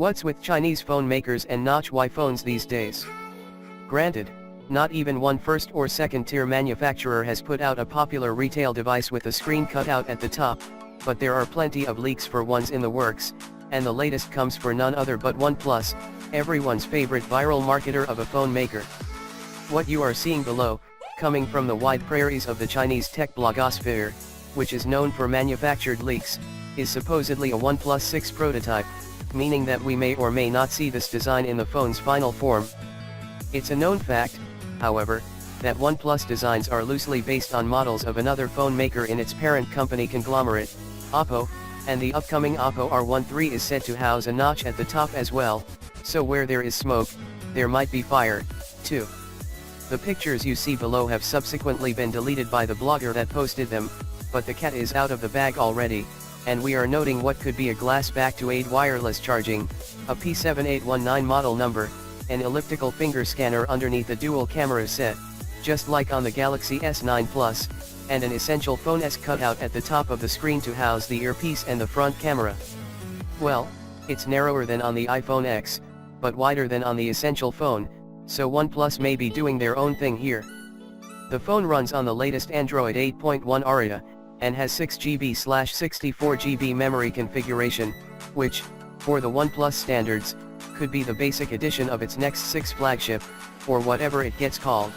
What's with Chinese phone makers and notch Y phones these days? Granted, not even one first or second tier manufacturer has put out a popular retail device with a screen cutout at the top, but there are plenty of leaks for ones in the works, and the latest comes for none other but OnePlus, everyone's favorite viral marketer of a phone maker. What you are seeing below, coming from the wide prairies of the Chinese tech blogosphere, which is known for manufactured leaks, is supposedly a OnePlus 6 prototype, meaning that we may or may not see this design in the phone's final form. It's a known fact, however, that OnePlus designs are loosely based on models of another phone maker in its parent company conglomerate, Oppo, and the upcoming Oppo R1 III is said to house a notch at the top as well, so where there is smoke, there might be fire, too. The pictures you see below have subsequently been deleted by the blogger that posted them, but the cat is out of the bag already, and we are noting what could be a glass back to aid wireless charging, a P7819 model number, an elliptical finger scanner underneath a dual camera set, just like on the Galaxy S9 Plus, and an Essential Phone S cutout at the top of the screen to house the earpiece and the front camera. Well, it's narrower than on the iPhone X, but wider than on the Essential Phone, so OnePlus may be doing their own thing here. The phone runs on the latest Android 8.1 Oreo, and has 6GB/64GB memory configuration, which, for the OnePlus standards, could be the basic edition of its next 6 flagship, or whatever it gets called.